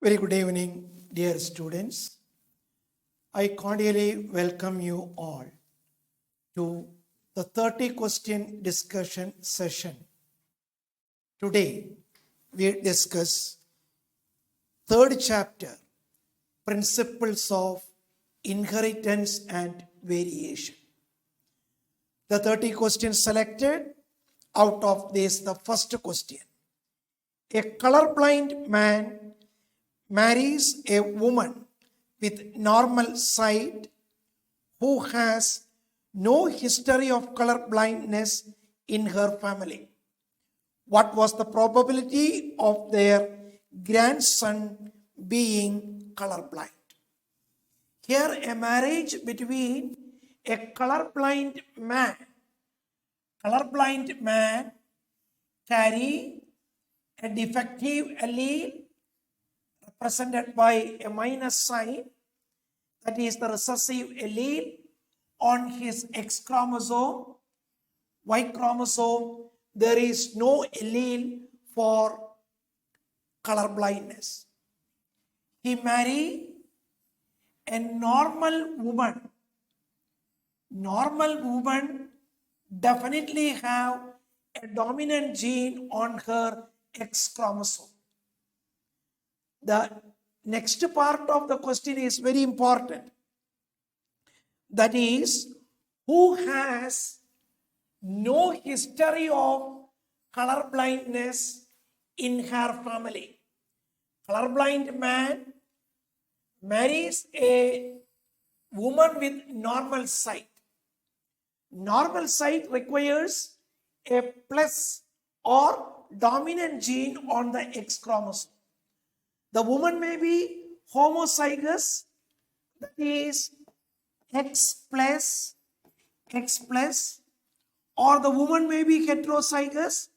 Very good evening, dear students. I cordially welcome you all to the 30 question discussion session. Today, we discuss third chapter, Principles of Inheritance and Variation. The 30 questions selected, out of this, the first question. A colorblind man marries a woman with normal sight who has no history of color blindness in her family. What was the probability of their grandson being colorblind? Here, a marriage between a colorblind man carry a defective allele represented by a minus sign, that is the recessive allele on his X chromosome. Y chromosome, there is no allele for color blindness. He married a normal woman. Normal woman definitely have a dominant gene on her X chromosome. The next part of the question is very important. That is, who has no history of color blindness in her family? Colorblind man marries a woman with normal sight. Normal sight requires a plus or dominant gene on the X chromosome. The woman may be homozygous, that is X plus, or the woman may be heterozygous,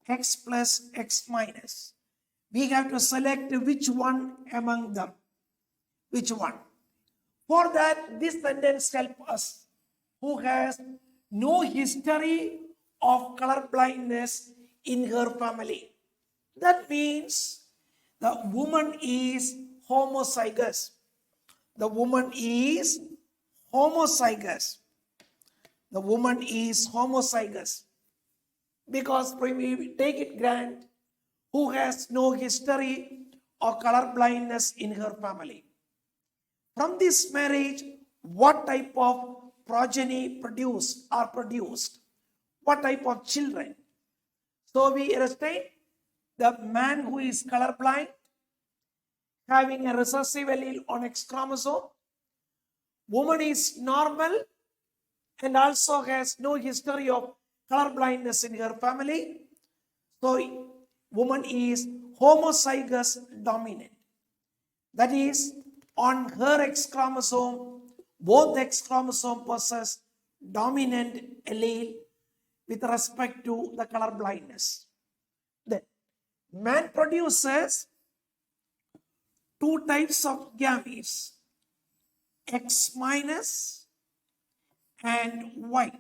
X plus, X minus. We have to select which one among them. Which one? For that, this sentence helps us. Who has no history of color blindness in her family. That means the woman is homozygous. The woman is homozygous. The woman is homozygous. Because we take it grant, who has no history of color blindness in her family. From this marriage, what type of progeny are produced? What type of children? So we illustrate the man who is colorblind, having a recessive allele on X chromosome. Woman is normal and also has no history of color blindness in her family. So woman is homozygous dominant. That is, on her X chromosome, both X chromosome possess dominant allele with respect to the color blindness. Then, man produces two types of gametes, X minus and Y.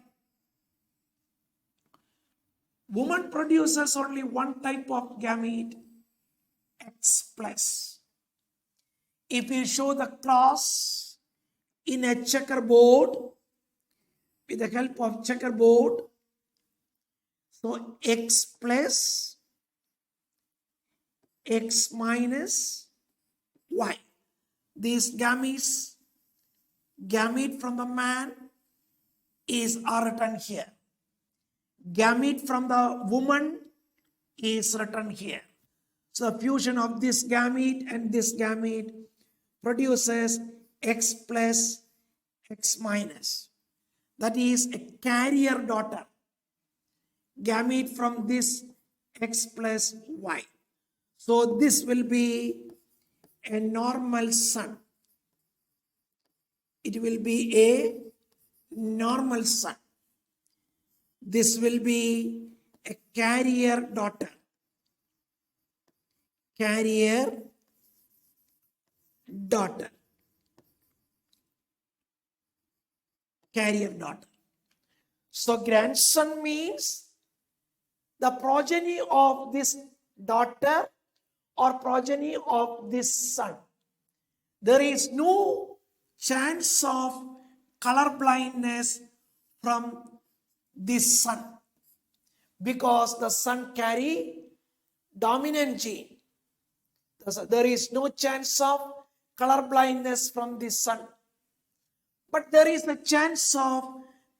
Woman produces only one type of gamete, X plus. If you show the cross in a checkerboard, with the help of checkerboard, so X plus, X minus, Y. These gametes, gamete from the man are written here. Gamete from the woman is written here. So the fusion of this gamete and this gamete produces X plus, X minus. That is a carrier daughter. Gamete from this X plus Y. So this will be a normal son. It will be a normal son. This will be a carrier daughter. Carrier daughter. Carrier daughter. So grandson means the progeny of this daughter or progeny of this son. There is no chance of color blindness from this son because the son carry dominant gene. There is no chance of color blindness from this son. But there is a chance of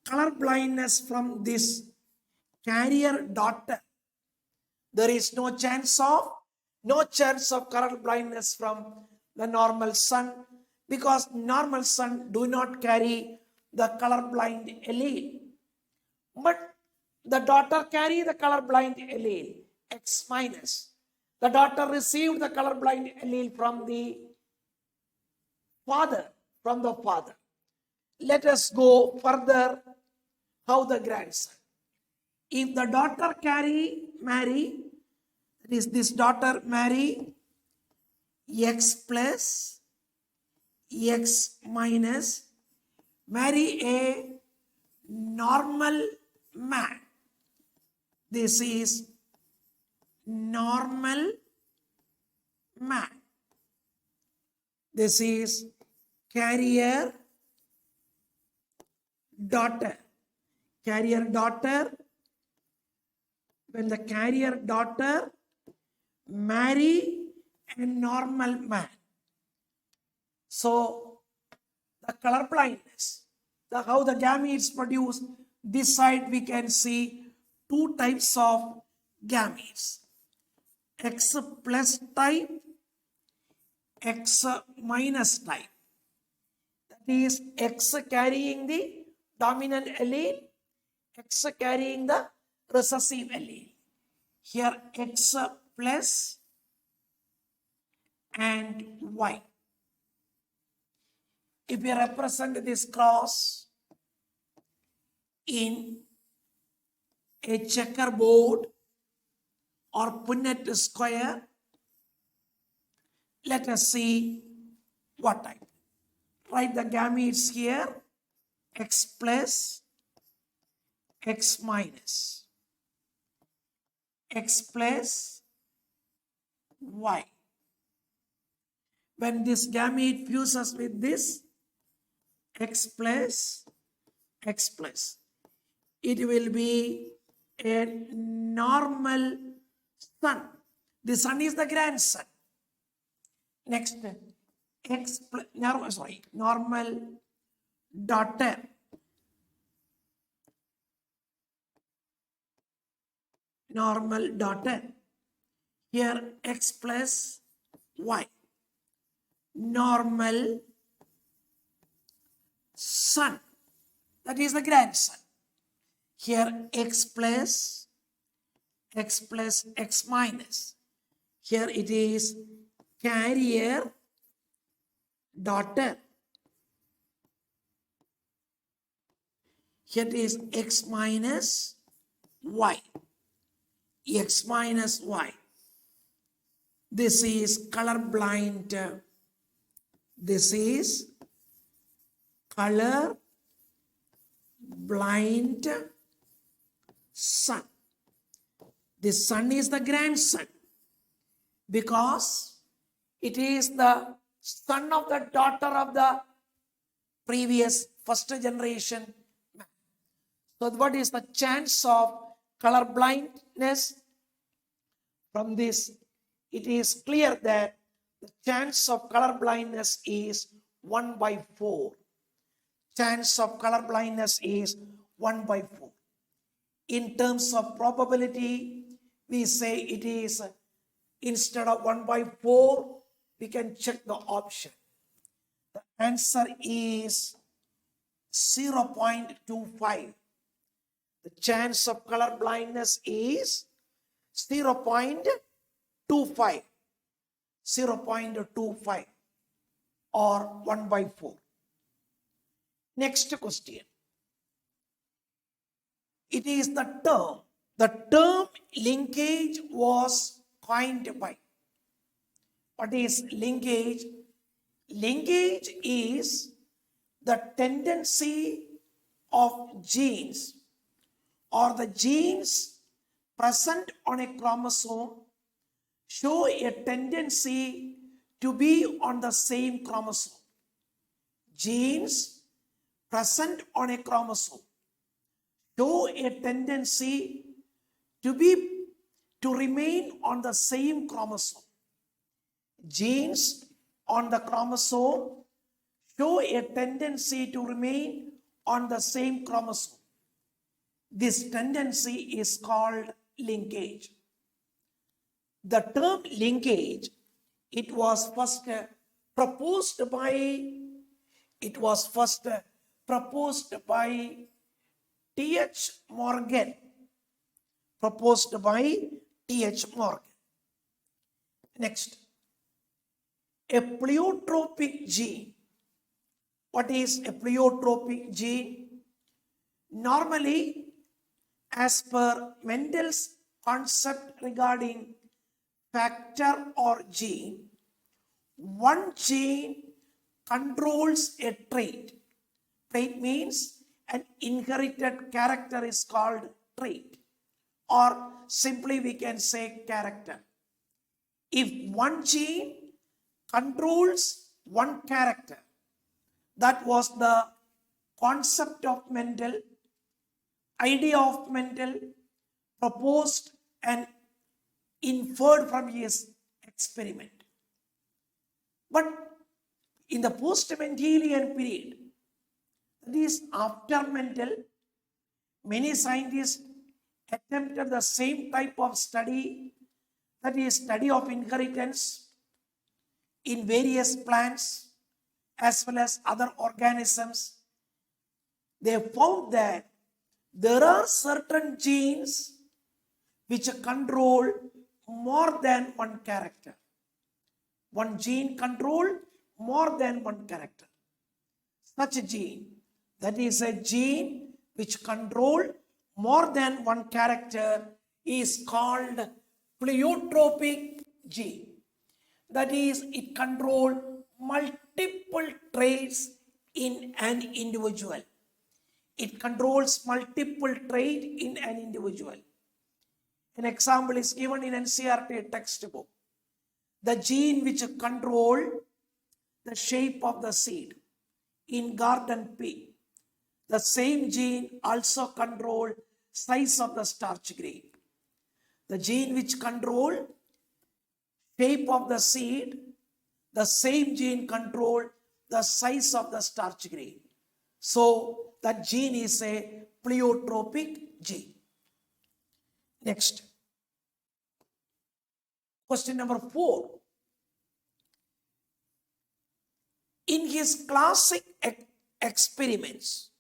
color blindness from this carrier daughter. There is no chance of color blindness from the normal son because normal son do not carry the color blind allele. But the daughter carry the color blind allele, X minus. The daughter received the color blind allele from the father. Let us go further. How the grandson? If the daughter marry, that is this daughter marry X plus, X minus, marry a normal man. This is normal man. This is carrier daughter. Carrier daughter. When the carrier daughter marry a normal man. So the color blindness, how the gametes produce, this side we can see two types of gametes. X plus type, X minus type. That is X carrying the dominant allele, X carrying the recessive allele. Here X plus and Y. If we represent this cross in a checkerboard or Punnett square, let us see what type. Write the gametes here, X plus, X minus, X plus, Y. When this gamete fuses with this, X plus, it will be a normal son. The son is the grandson. Next, normal daughter. Normal daughter. Here X plus Y. Normal son. That is the grandson. Here X plus, X minus. Here it is carrier daughter. Here it is X minus Y. X minus Y. This is color blind. This is color blind son. This son is the grandson because it is the son of the daughter of the previous first generation man. So what is the chance of color blindness from this? It is clear that the chance of color blindness is 1 by 4. Chance of color blindness is 1 by 4. In terms of probability, we say it is instead of 1 by 4, we can check the option. The answer is 0.25. The chance of color blindness is 0.25. 0.25 or 1 by 4. Next question. It is the term. The term linkage was coined by. What is linkage? Linkage is the tendency of genes or the genes present on a chromosome show a tendency to be on the same chromosome. Genes present on a chromosome show a tendency to remain on the same chromosome. Genes on the chromosome show a tendency to remain on the same chromosome. This tendency is called linkage. The term linkage, it was first proposed by T.H. Morgan. Proposed by T.H. Morgan. Next, a pleiotropic gene. What is a pleiotropic gene? Normally, as per Mendel's concept regarding factor or gene, one gene controls a trait. Trait means an inherited character is called trait, or simply we can say character. If one gene controls one character, that was the concept of Mendel, idea of Mendel, proposed and inferred from his experiment. But in the post-Mendelian period, that is after Mendel, many scientists attempted the same type of study, that is study of inheritance in various plants as well as other organisms. They found that there are certain genes which control more than one character. One gene controls more than one character. Such a gene, that is a gene which controls more than one character, is called pleiotropic gene. That is, it controls multiple traits in an individual. It controls multiple traits in an individual. An example is given in NCERT textbook. The gene which controls the shape of the seed in garden pea. The same gene also controls size of the starch grain. The gene which controls shape of the seed, the same gene controls the size of the starch grain. So that gene is a pleiotropic gene. Next. Question number 4. In his classic experiments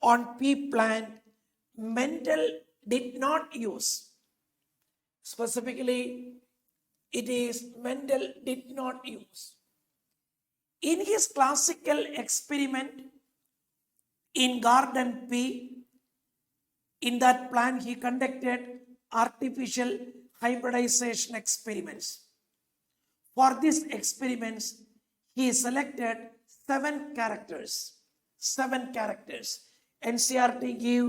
on pea plant, Mendel did not use, specifically it is Mendel did not use. In his classical experiment in garden pea, in that plant he conducted artificial hybridization experiments. For these experiments, he selected 7 characters. 7 characters. NCERT give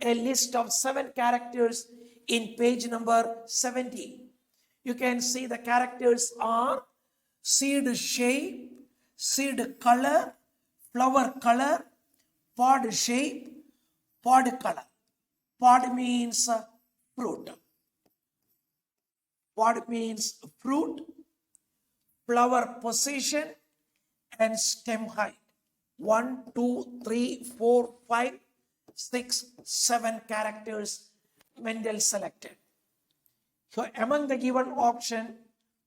a list of 7 characters in page number 70. You can see the characters are seed shape, seed color, flower color, pod shape, pod color. Pod means fruit. Pod means fruit, flower position, and stem height. 1, 2, 3, 4, 5, 6, 7 characters Mendel selected. So among the given option,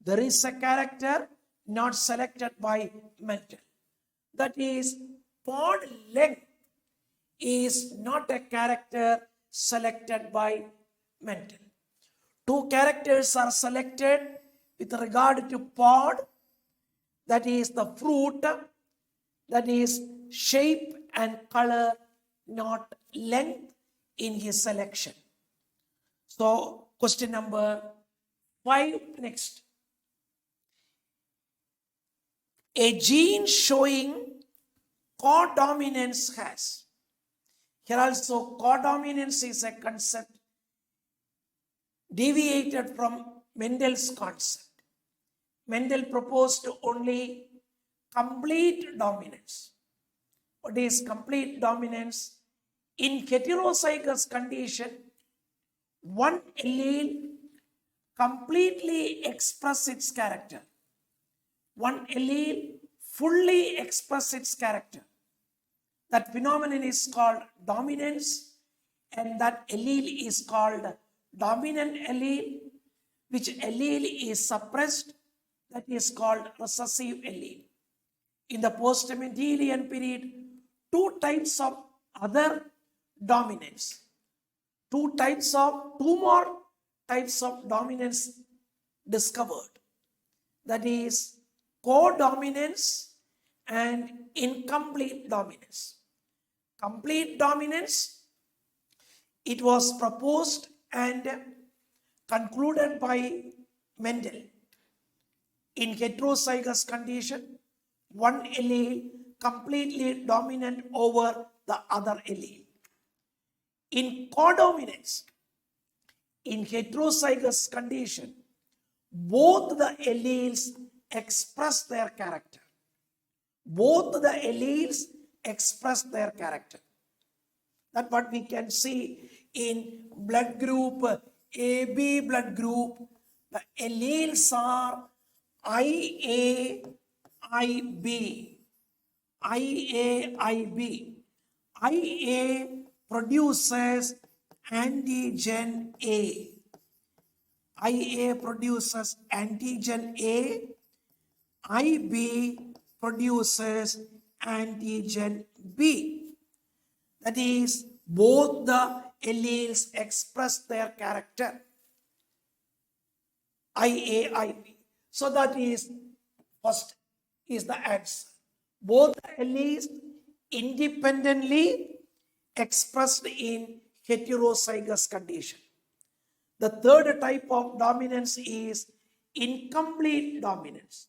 there is a character not selected by Mendel. That is, pod length is not a character selected by Mendel. 2 characters are selected with regard to pod, that is the fruit, that is shape and color, not length in his selection. So question number 5 next. A gene showing codominance has. Here also codominance is a concept deviated from Mendel's concept. Mendel proposed only complete dominance. What is complete dominance? In heterozygous condition, one allele completely expresses its character. One allele fully expresses its character. That phenomenon is called dominance, and that allele is called dominant allele. Which allele is suppressed? That is called recessive allele. In the post-Mendelian period, two types of other dominance. Two more types of dominance discovered. That is codominance and incomplete dominance. Complete dominance, it was proposed and concluded by Mendel. In heterozygous condition, one allele completely dominant over the other allele. In codominance, in heterozygous condition, both the alleles express their character. Both the alleles express their character. That's what we can see in blood group AB blood group. The alleles are IA, IB. IA, IB. IA produces antigen A. IA produces antigen A. IB produces antigen B. That is, both the alleles express their character. IA, IB. So that is, first is the answer. Both the alleles independently expressed in heterozygous condition. The third type of dominance is incomplete dominance.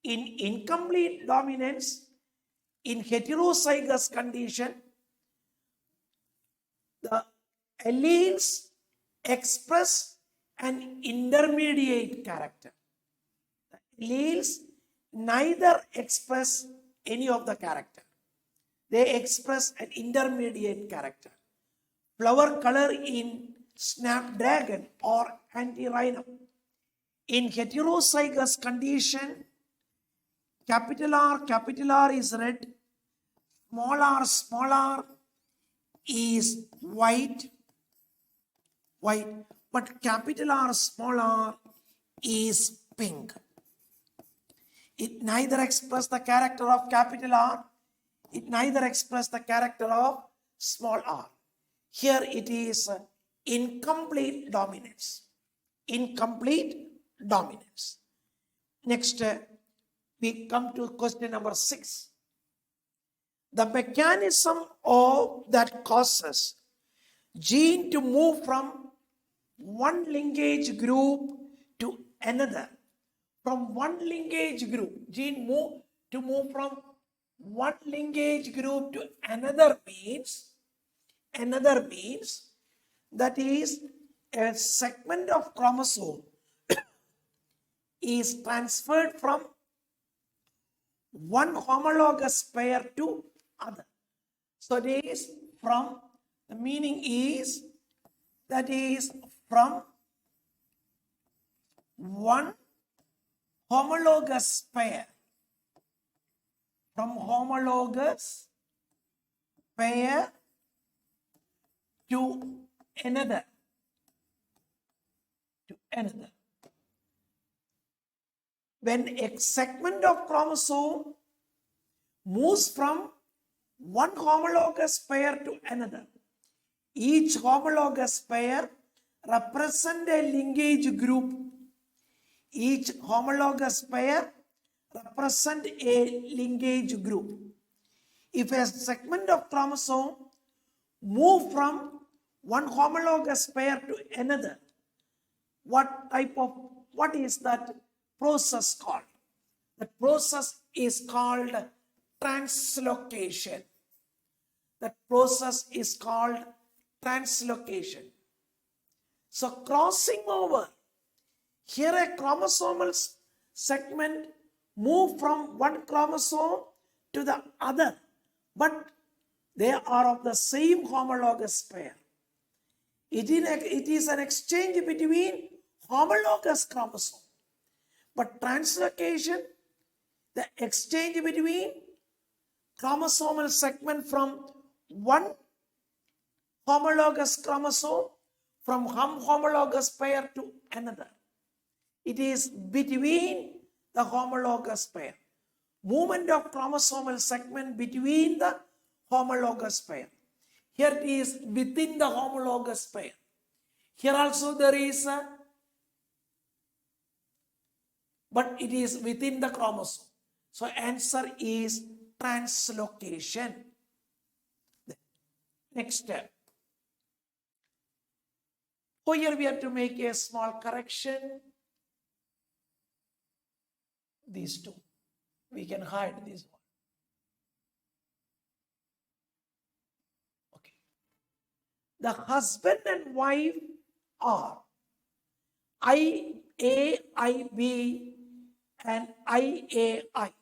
In incomplete dominance, in heterozygous condition, the alleles express an intermediate character. The alleles neither express any of the character. They express an intermediate character. Flower color in snapdragon or antirrhinum. In heterozygous condition, capital R is red, small r is white, but capital R, small r is pink. It neither expresses the character of capital R, it neither expresses the character of small r. Here it is incomplete dominance. Incomplete dominance. Next, we come to question number 6. The mechanism of that causes gene to move from one linkage group to another. From one linkage group, gene move from one linkage group to another means that is a segment of chromosome is transferred from one homologous pair to other. So it is from, the meaning is, that is from one homologous pair, from homologous pair to another, When a segment of chromosome moves from one homologous pair to another, each homologous pair represents a linkage group. Each homologous pair represents a linkage group. If a segment of chromosome moves from one homologous pair to another, what is that process called? The process is called translocation. That process is called translocation. So crossing over Here a chromosomal segment move from one chromosome to the other, but they are of the same homologous pair. It is an exchange between homologous chromosomes. But translocation, the exchange between chromosomal segment from one homologous chromosome from one homologous pair to another. It is between the homologous pair. Movement of chromosomal segment between the homologous pair. Here it is within the homologous pair. Here also there is a, but it is within the chromosome. So answer is translocation. Next step. So here we have to make a small correction. These two. We can hide this one. Okay. The husband and wife are IA, IB, and IAI.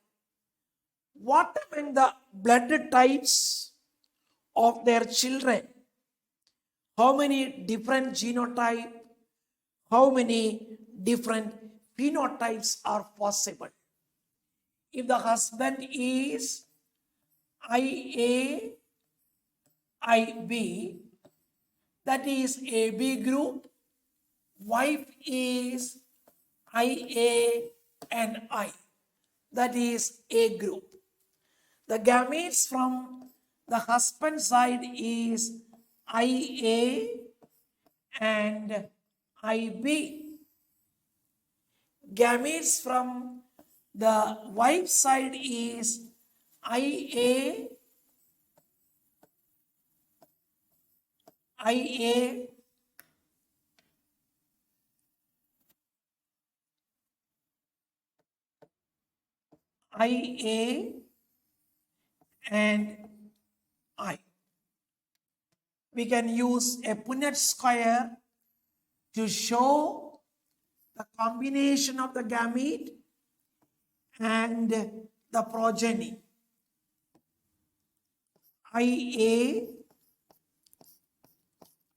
What among the blood types of their children? How many different genotypes? How many different phenotypes are possible? If the husband is IA, IB, that is AB group. Wife is IA and I, that is A group. The gametes from the husband side is IA and IB. Gametes from the wife side is IA, IA, IA and I. We can use a Punnett square to show the combination of the gamete and the progeny. IA,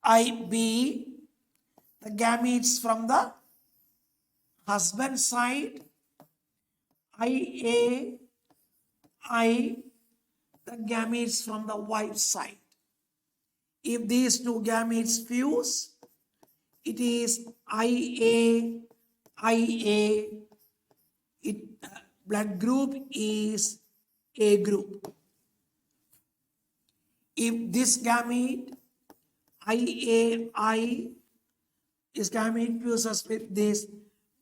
IB, the gametes from the husband side. IA, I, the gametes from the wife side. If these two gametes fuse, it is IA, IA, blood group is A group. If this gamete, IAI, this gamete fuses with this,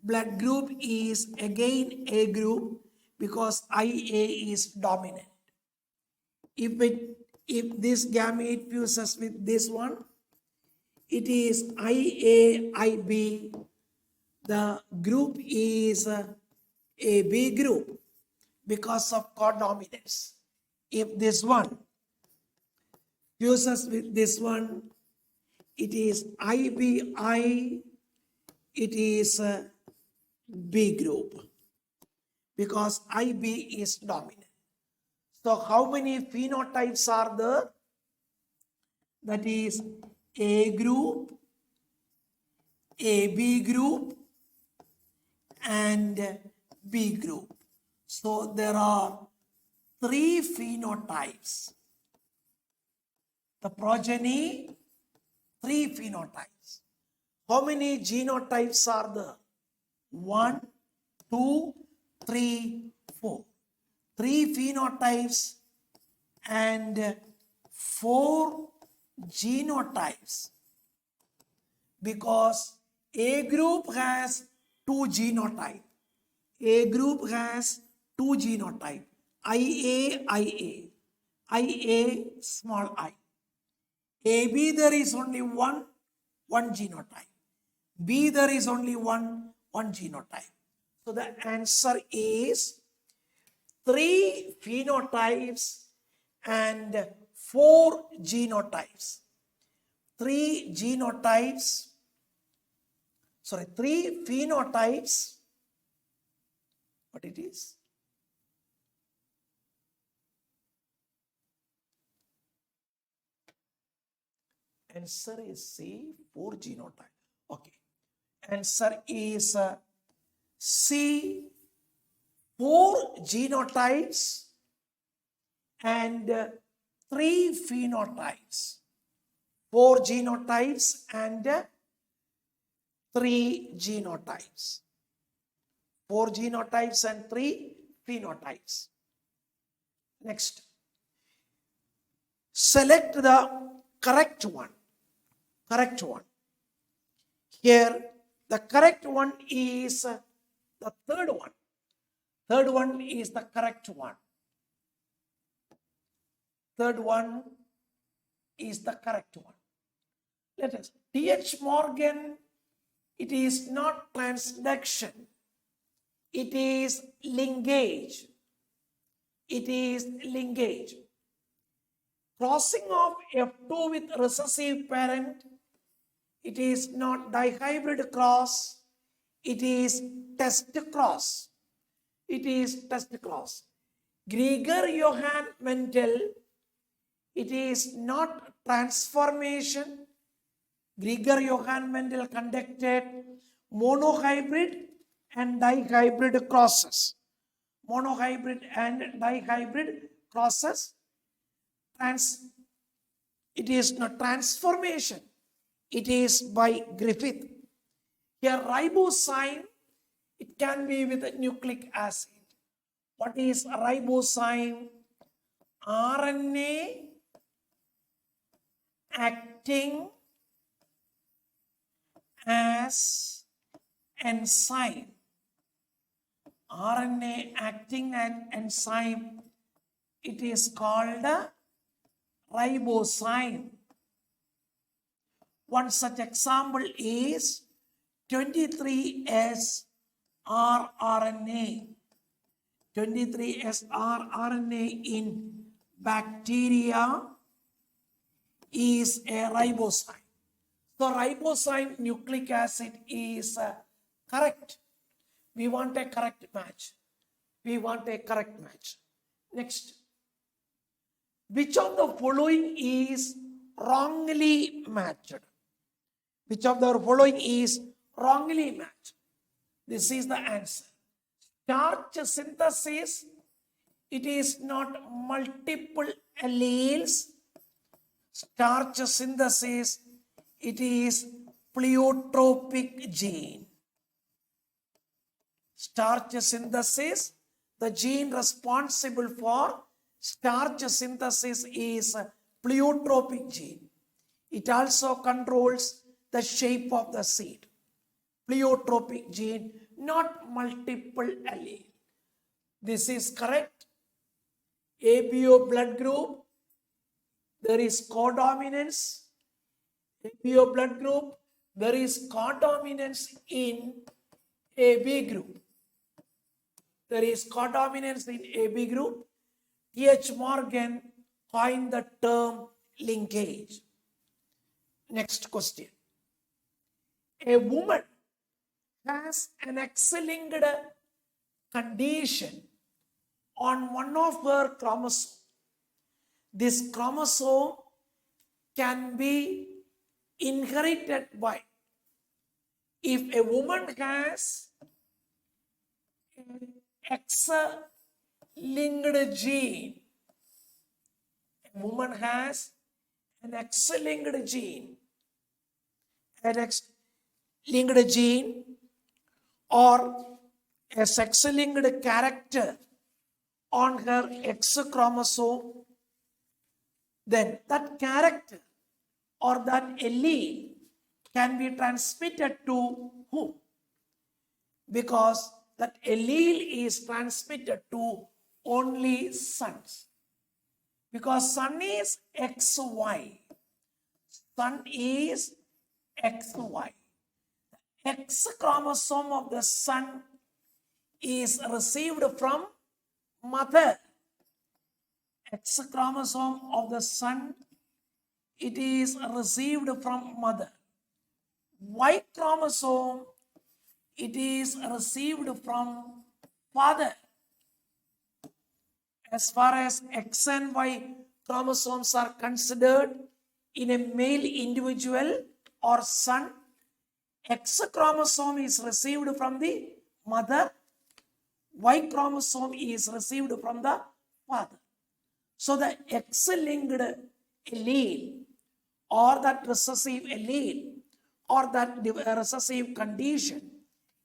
blood group is again A group because IA is dominant. If this gamete fuses with this one, it is IAIB. The group is AB group because of codominance. If this one fuses with this one, it is IBI, it is B group because IB is dominant. So how many phenotypes are there? That is A group, AB group, and B group. So there are 3 phenotypes. The progeny, 3 phenotypes. How many genotypes are there? 1, 2, 3, 4. 3 phenotypes and 4 genotypes. Because A group has 2 genotypes. A group has 2 genotypes. IA, IA, small I. AB there is only one genotype. B there is only one genotype. So the answer is 3 phenotypes and 4 genotypes. 3 genotypes. three phenotypes. What it is? Answer is C, 4 genotype. Okay. Answer is C, 4 genotypes and 3 phenotypes. 4 genotypes and 3 genotypes. 4 genotypes and 3 phenotypes. Next. Select the correct one. Correct one. Here, the correct one is the third one. Third one is the correct one. Third one is the correct one. Let us. T.H. Morgan, it is not transduction. It is linkage. It is linkage. Crossing of F2 with recessive parent, it is not dihybrid cross, it is test cross. It is test cross. Grieger-Johann Mendel, it is not transformation. Grieger-Johann Mendel conducted monohybrid and dihybrid crosses. Monohybrid and dihybrid crosses. It is not transformation. It is by Griffith. Here ribosine, it can be with a nucleic acid. What is ribosine? RNA acting as enzyme. RNA acting as enzyme. It is called ribosine. One such example is 23S rRNA. 23S rRNA in bacteria is a ribosine. So ribosine nucleic acid is correct. We want a correct match. We want a correct match. Next. Which of the following is wrongly matched? Which of the following is wrongly matched? This is the answer. Starch synthesis, it is not multiple alleles. Starch synthesis, it is pleiotropic gene. Starch synthesis, the gene responsible for starch synthesis is pleiotropic gene. It also controls the shape of the seed. Pleiotropic gene, not multiple allele. This is correct. ABO blood group, there is codominance. ABO blood group, there is codominance in AB group. There is codominance in AB group. T.H. Morgan coined the term linkage. Next question. A woman has an X-linked condition on one of her chromosomes. This chromosome can be inherited by. If a woman has an X-linked gene, a woman has an X-linked gene, an X-linked gene or a sex-linked character on her X chromosome, then that character or that allele can be transmitted to whom? Because that allele is transmitted to only sons. Because son is XY. Son is XY. X chromosome of the son is received from mother. X chromosome of the son, it is received from mother. Y chromosome it is received from father. As far as X and Y chromosomes are considered in a male individual or son, X chromosome is received from the mother, Y chromosome is received from the father. So the X-linked allele or that recessive allele or that recessive condition,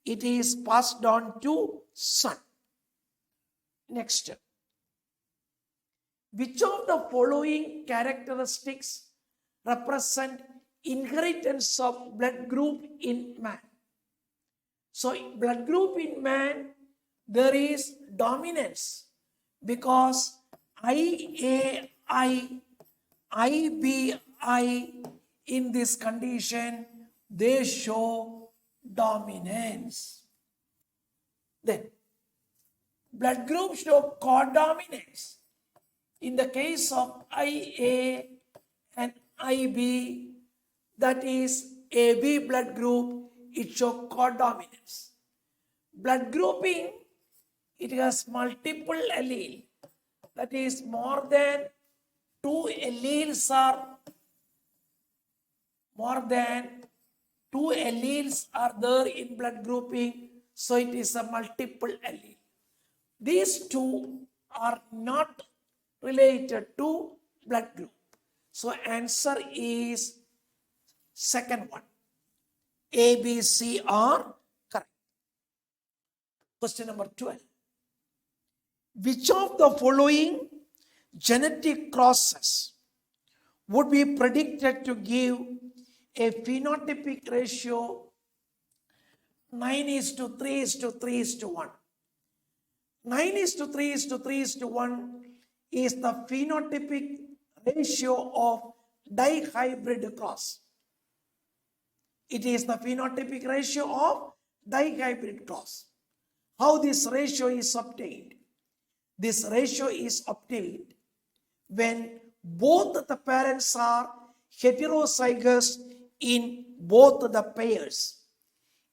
it is passed on to son. Next. Which of the following characteristics represent inheritance of blood group in man? So blood group in man, there is dominance because IAI, IBI in this condition, they show dominance. Then blood group show codominance. In the case of IA and IB, that is AB blood group, it shows codominance. Blood grouping, it has multiple allele. That is more than two alleles are there in blood grouping, so it is a multiple allele. These two are not related to blood group. So answer is second one. A, B, C are correct. Question number 12. Which of the following genetic crosses would be predicted to give a phenotypic ratio 9:3:3:1? 9:3:3:1 is the phenotypic ratio of dihybrid cross. It is the phenotypic ratio of dihybrid cross. How this ratio is obtained? This ratio is obtained when both the parents are heterozygous in both the pairs.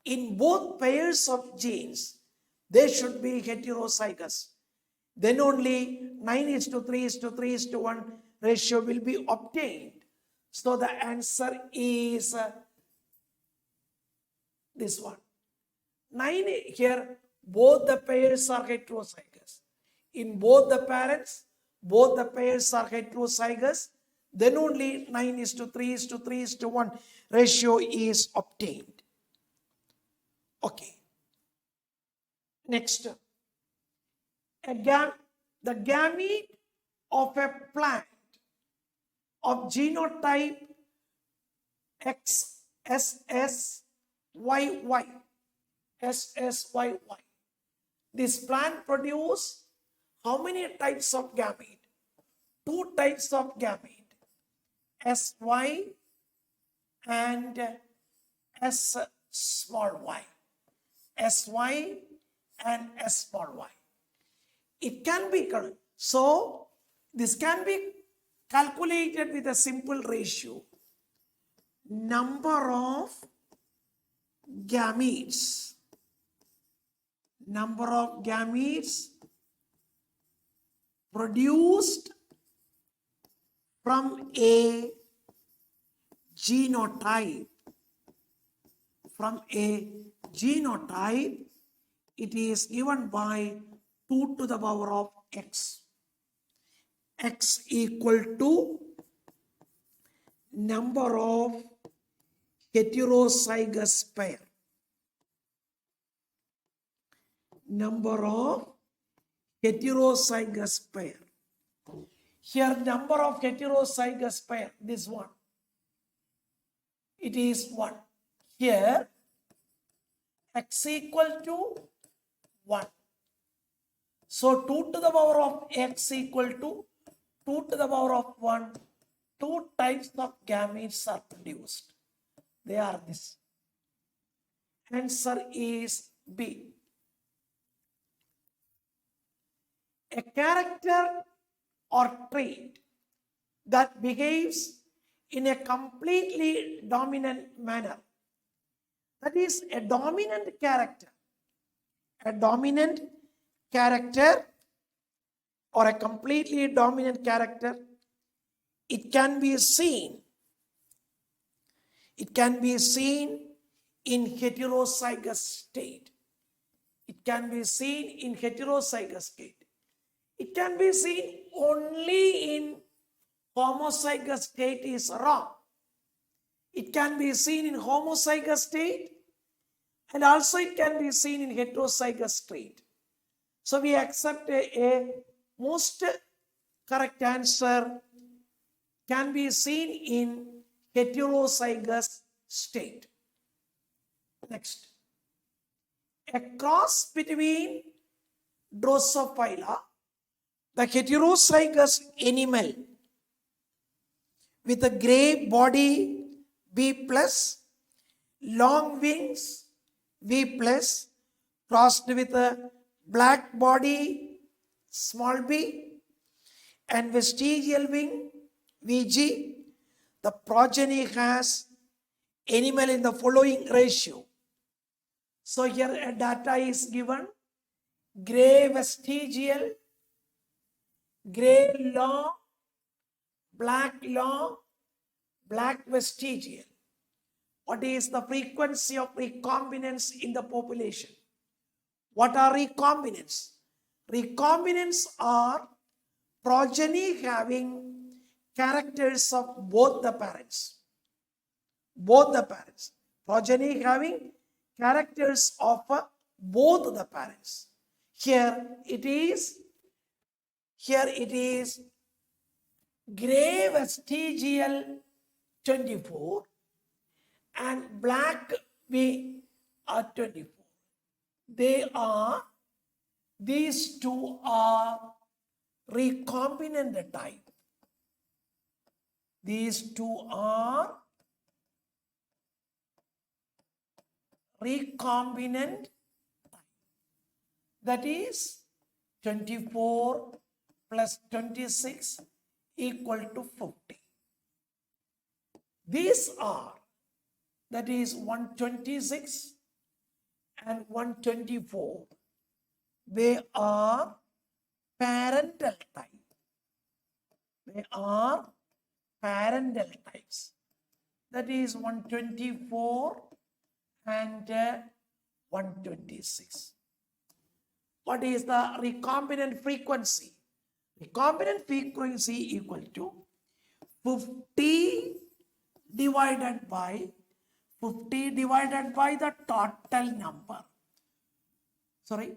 In both pairs of genes, they should be heterozygous. Then only 9:3:3:1 ratio will be obtained. So the answer is this one. 9 here, both the pairs are heterozygous. In both the parents, both the pairs are heterozygous. Then only 9:3:3:1 ratio is obtained. Okay. Next. The gamete of a plant of genotype XSSYY. This plant produces how many types of gamete? Two types of gamete, SY and S small y. SY and S small y. It can be, so this can be calculated with a simple ratio. Number of gametes. Number of gametes produced from a genotype. From a genotype, it is given by 2 to the power of x. X equal to number of heterozygous pair. Number of heterozygous pair. Here number of heterozygous pair, this one. It is 1. Here x equal to 1. So 2 to the power of x equal to 2 to the power of 1. 2 types of gametes are produced. They are this. Answer is B. A character or trait that behaves in a completely dominant manner That is a dominant character. A dominant character or a completely dominant character, it can be seen. It can be seen in heterozygous state. It can be seen in heterozygous state. It can be seen only in homozygous state is wrong. It can be seen in homozygous state and also it can be seen in heterozygous state. So we accept a most correct answer can be seen in heterozygous state. Next. A cross between Drosophila, the heterozygous animal with a grey body B plus, long wings V plus, crossed with a black body small b and vestigial wing Vg. The progeny has animal in the following ratio. So here a data is given: grey vestigial, grey long, black vestigial. What is the frequency of recombinants in the population? What are recombinants? Recombinants are progeny having characters of both the parents. Both the parents. Progeny having characters of both the parents. Here it is grey vestigial 24 and black we are 24. These two are recombinant type. These two are recombinant type. That is 24 plus 26 equal to 50. These are, that is 126 and 124. They are parental type. They are parental types. That is 124 and 126. What is the recombinant frequency? Recombinant frequency equal to 50 divided by the total number. Sorry,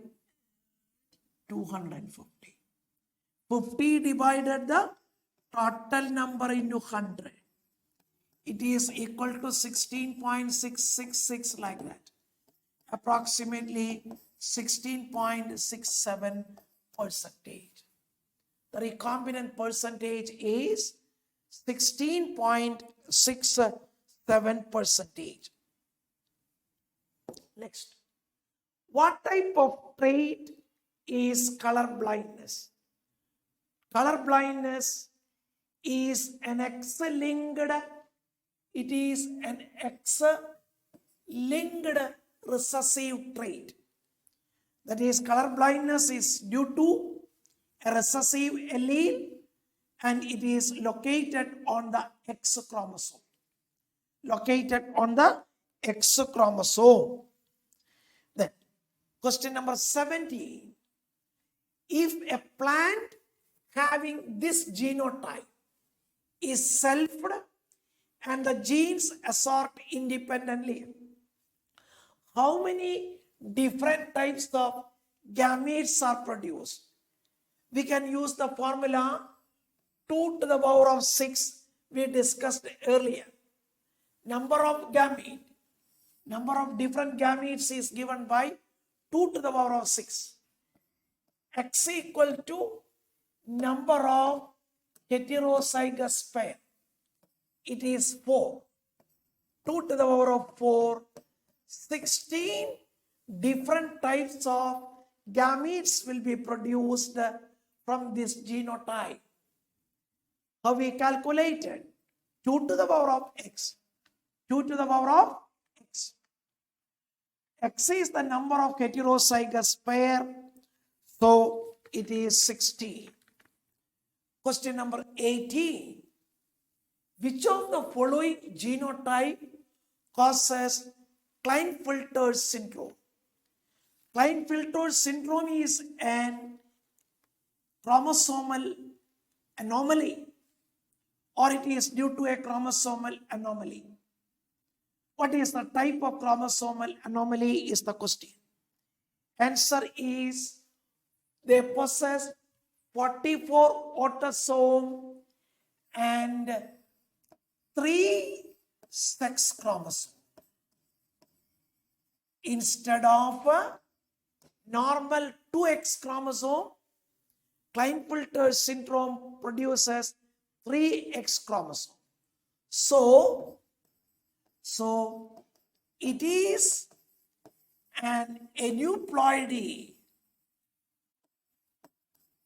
250. 50 divided the total number into 100. It is equal to 16.666 like that. Approximately 16.67%. The recombinant percentage is 16.67%. Next. What type of trait is color blindness? Color blindness is an X-linked, it is an X-linked recessive trait. That is, color blindness is due to a recessive allele and it is located on the X chromosome. Located on the X chromosome. Then, question number 17. If a plant having this genotype is selfed and the genes assort independently, how many different types of gametes are produced? We can use the formula 2 to the power of 6 we discussed earlier. Number of gamete, number of different gametes is given by 2 to the power of 6. X equal to number of heterozygous pair. It is 4. 2 to the power of 4. 16 different types of gametes will be produced from this genotype. How we calculated? 2 to the power of x. 2 to the power of x. X is the number of heterozygous pair, so it is 60. Question number 18. Which of the following genotype causes Klinefelter syndrome? Klinefelter syndrome is an chromosomal anomaly, or it is due to a chromosomal anomaly. What is the type of chromosomal anomaly is the question. Answer is they possess 44 autosome and 3 sex chromosomes instead of a normal 2X chromosome. Klinefelter syndrome produces 3X chromosome. So it is an aneuploidy.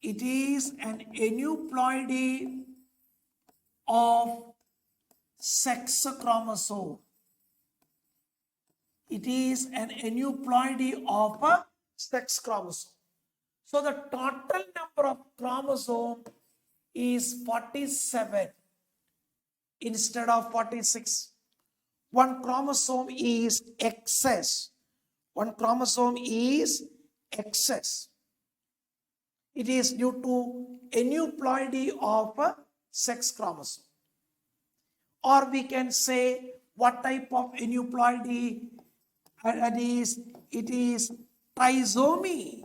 It is an aneuploidy of sex chromosome. It is an aneuploidy of a sex chromosome. So the total number of chromosomes is 47 instead of 46. One chromosome is excess. One chromosome is excess. It is due to aneuploidy of a sex chromosome. Or we can say what type of aneuploidy it is trisomy.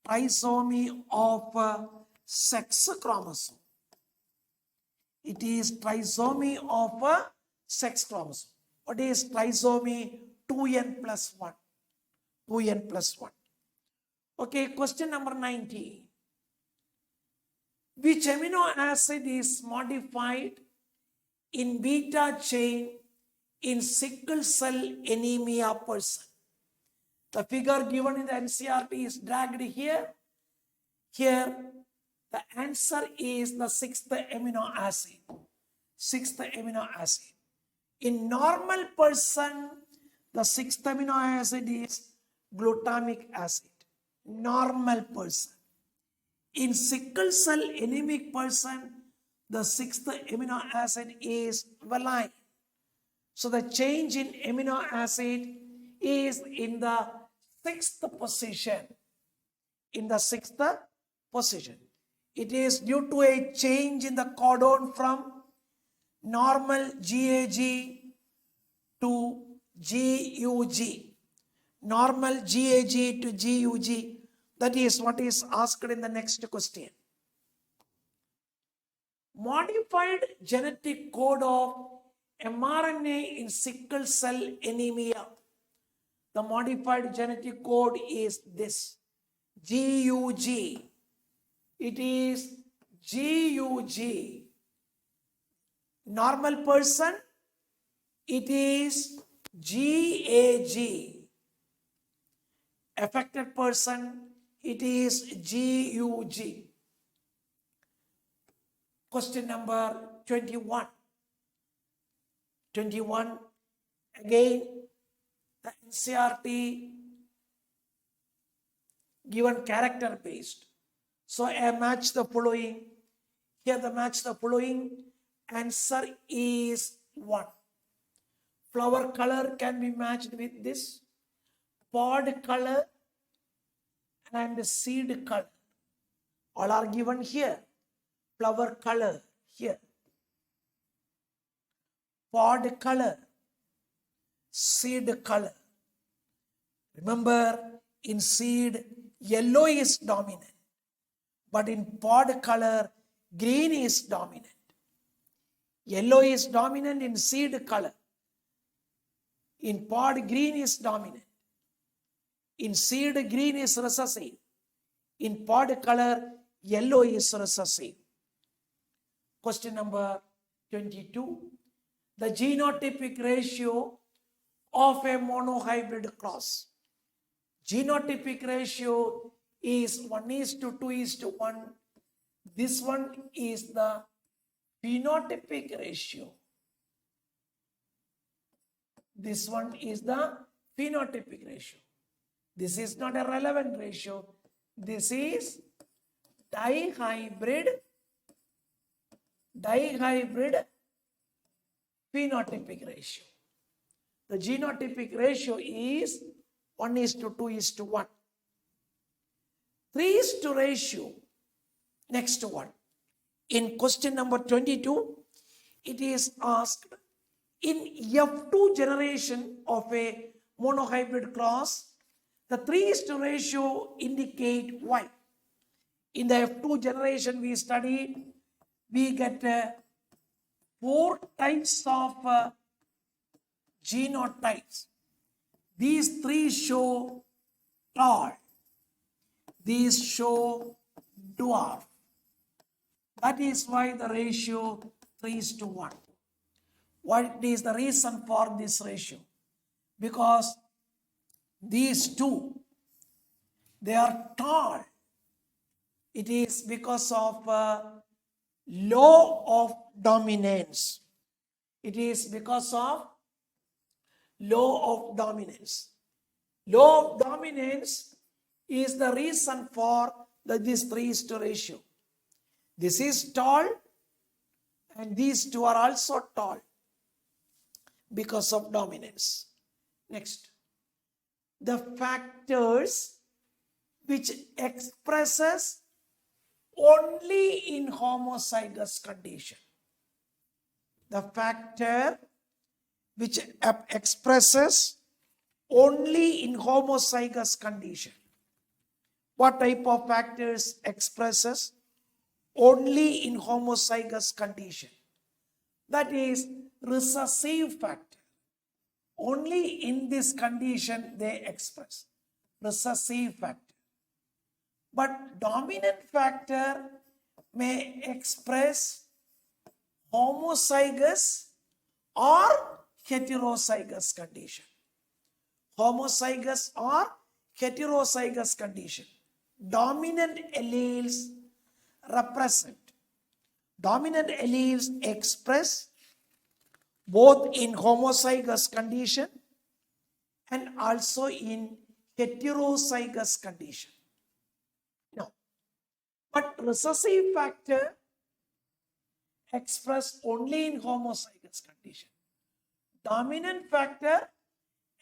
Trisomy of a sex chromosome. It is trisomy of a sex chromosome. What is trisomy? 2n plus 1. 2n plus 1. Okay, question number 19. Which amino acid is modified in beta chain in sickle cell anemia person? The figure given in the NCRT is dragged here. Here, the answer is the 6th amino acid. 6th amino acid. In normal person, the 6th amino acid is glutamic acid. Normal person. In sickle cell anemic person, the 6th amino acid is valine. So the change in amino acid is in the 6th position. In the 6th position. It is due to a change in the codon from normal GAG to GUG. Normal GAG to GUG. That is what is asked in the next question. Modified genetic code of mRNA in sickle cell anemia. The modified genetic code is this. GUG. It is GUG. Normal person, it is GAG. Affected person, it is GUG. Question number 21. 21. Again, the NCRT given character based. So I match the following. Here the match the following. Answer is 1. Flower color can be matched with this. Pod color and seed color. All are given here. Flower color here. Pod color. Seed color. Remember, in seed, yellow is dominant. But in pod color, green is dominant. Yellow is dominant in seed color. In pod, green is dominant. In seed, green is recessive. In pod color, yellow is recessive. Question number 22. The genotypic ratio of a monohybrid cross. Genotypic ratio is 1:2:1. This one is the phenotypic ratio. This one is the phenotypic ratio. This is not a relevant ratio. This is dihybrid phenotypic ratio. The genotypic ratio is 1:2:1. 3:1 ratio. Next one. In question number 22, it is asked, in F2 generation of a monohybrid cross, the 3:1 ratio indicate Y. In the F2 generation we studied, we get 4 types of genotypes. These 3 show tall. These show dwarf. That is why the ratio 3:1. What is the reason for this ratio? Because these two, they are tall. It is because of law of dominance. It is because of law of dominance. Law of dominance is the reason for this 3:1 ratio. This is tall and these two are also tall because of dominance. Next, the factors which expresses only in homozygous condition. The factor which expresses only in homozygous condition. What type of factors expresses only in homozygous condition? That is recessive factor. Only in this condition they express recessive factor. But dominant factor may express homozygous or heterozygous condition. Homozygous or heterozygous condition. Dominant alleles represent. Dominant alleles express both in homozygous condition and also in heterozygous condition. Now, but recessive factor express only in homozygous condition. Dominant factor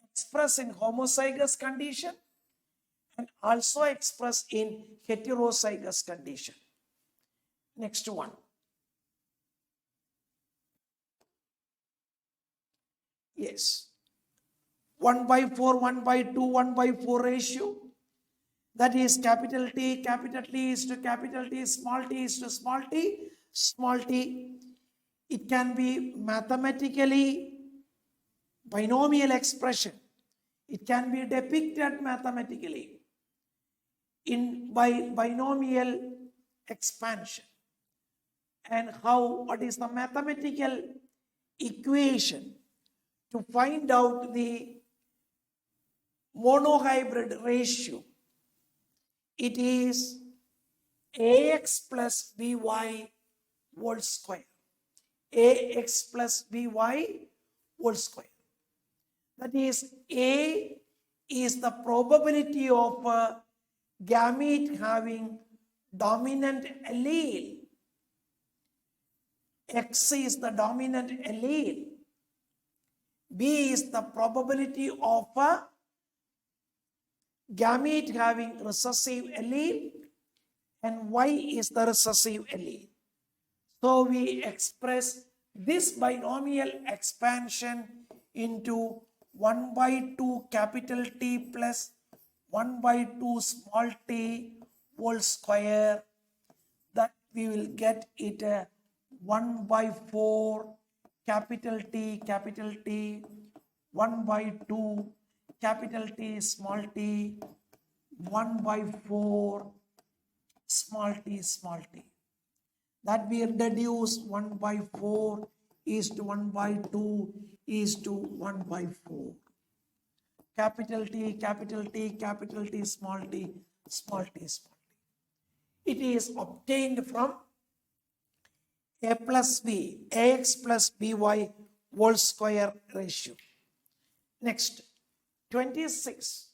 express in homozygous condition and also express in heterozygous condition. Next one. Yes. 1/4, 1/2, 1/4 ratio. That is capital T is to capital T, small t is to small t, small t. It can be mathematically binomial expression. It can be depicted mathematically by binomial expansion. And what is the mathematical equation to find out the monohybrid ratio? It is ax plus by whole square. Ax plus by whole square. That is, A is the probability of a gamete having dominant allele. X is the dominant allele. B is the probability of a gamete having recessive allele, and Y is the recessive allele. So we express this binomial expansion into 1/2 capital T plus 1/2 small t whole square. That we will get it 1/4 capital T, 1/2 capital T, small t, 1/4 small t. That we deduce 1/4 is to 1/2 is to 1/4. Capital T, small t, small t. It is obtained from A plus B, Ax plus By whole square ratio. Next, 26.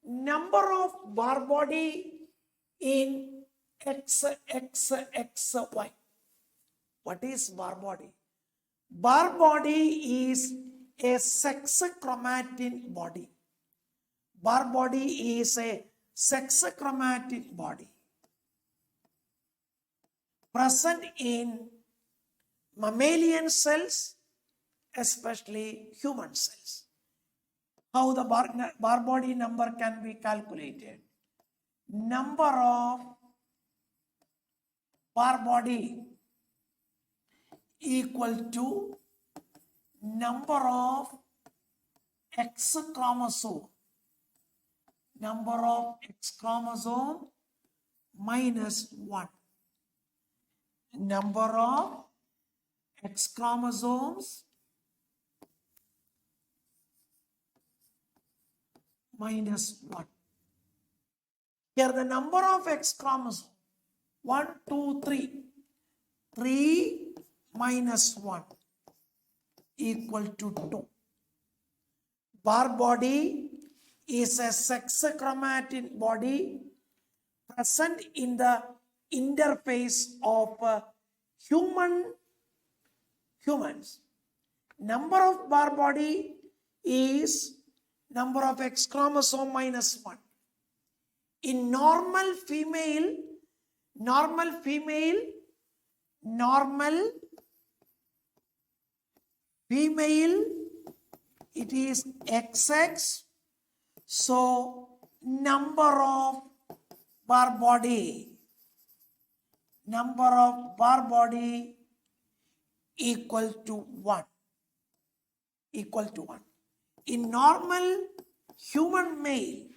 Number of bar body in XXXY. What is bar body? Bar body is a sex chromatin body. Bar body is a sex chromatin body present in mammalian cells, especially human cells. How the bar body number can be calculated? Number of bar body equal to number of X chromosome. Number of X chromosome minus 1. Number of X chromosomes minus 1. Here the number of X chromosome 1, 2, 3. 3 minus 1 equal to 2. Bar body is a sex chromatin body present in the interface of humans. Number of bar body is number of X chromosome minus 1. In normal female, it is XX. So number of bar body equal to 1. In normal human male,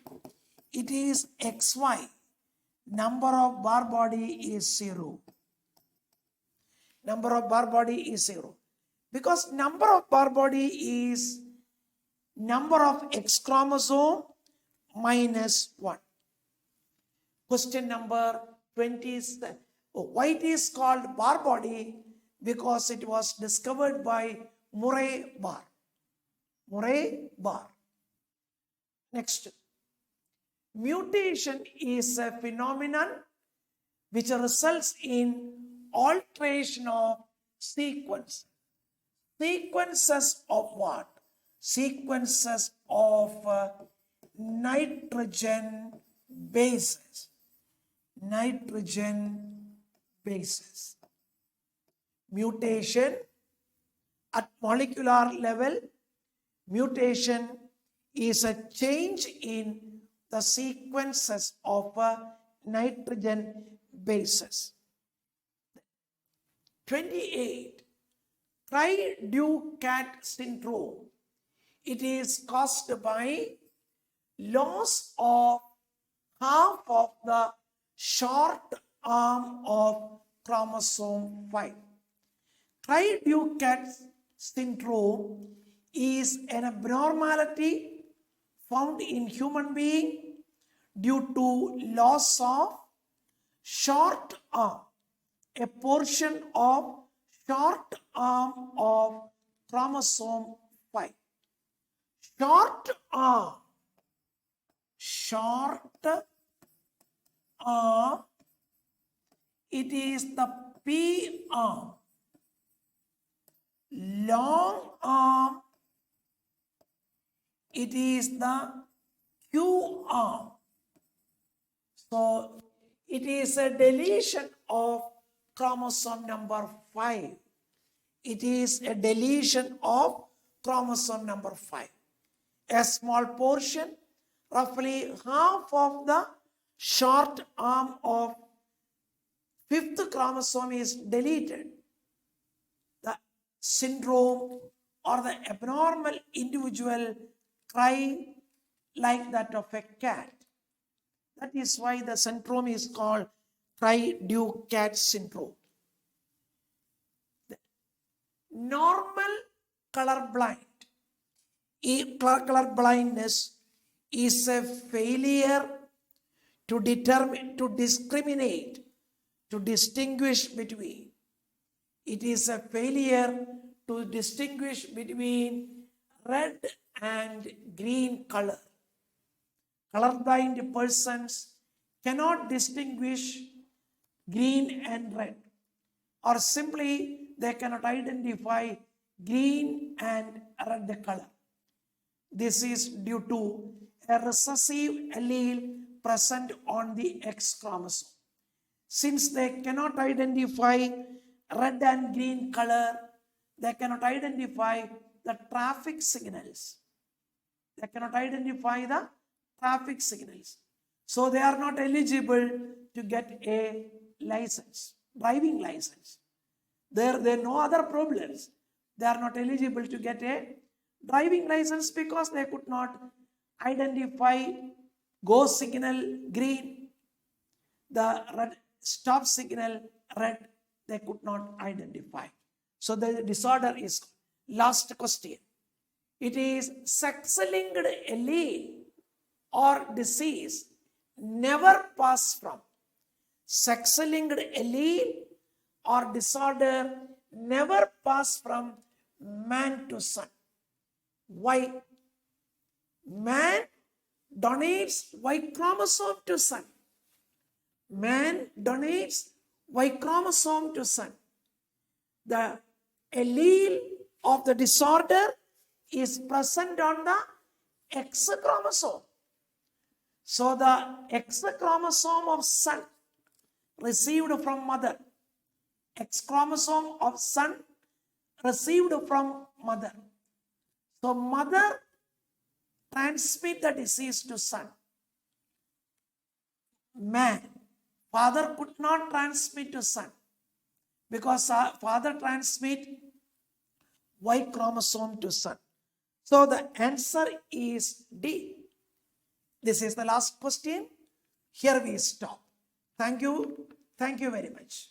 it is XY. Number of bar body is 0. Because number of bar body is number of X chromosome minus 1. Question number 27. Why it is called bar body? Because it was discovered by Murray Bar. Next. Mutation is a phenomenon which results in alteration of sequence. Sequences of what? Sequences of nitrogen bases. Mutation at molecular level. Mutation is a change in the sequences of nitrogen bases. 28. Triduct Syndrome. It is caused by loss of half of the short arm of chromosome 5. Triduct Syndrome is an abnormality found in human being due to loss of short arm, a portion of short arm of chromosome 5. Short arm, it is the P arm. Long arm, it is the Q arm. So it is a deletion of chromosome number 5. It is a deletion of chromosome number 5. A small portion, roughly half of the short arm of 5th chromosome is deleted. The syndrome or the abnormal individual cry like that of a cat. That is why the syndrome is called Triduct Syndrome. Normal color blindness is a failure to discriminate, to distinguish between. It is a failure to distinguish between red and green color. Colorblind persons cannot distinguish green and red, or simply they cannot identify green and red color. This is due to a recessive allele present on the X chromosome. Since they cannot identify red and green color, they cannot identify the traffic signals. They cannot identify the traffic signals. So they are not eligible to get a license, driving license. There are no other problems. They are not eligible to get a driving license because they could not identify go signal green, the red stop signal red, they could not identify. So the disorder is last question. It is sex-linked allele or disease never pass from. Sex-linked allele or disorder never pass from man to son. Why? Man donates Y chromosome to son. Man donates Y chromosome to son. The allele of the disorder is present on the X chromosome. So the X chromosome of son received from mother, X chromosome of son received from mother. So mother transmit the disease to son. Man, father could not transmit to son because father transmit Y chromosome to son. So the answer is D. This is the last question. Here we stop. Thank you. Thank you very much.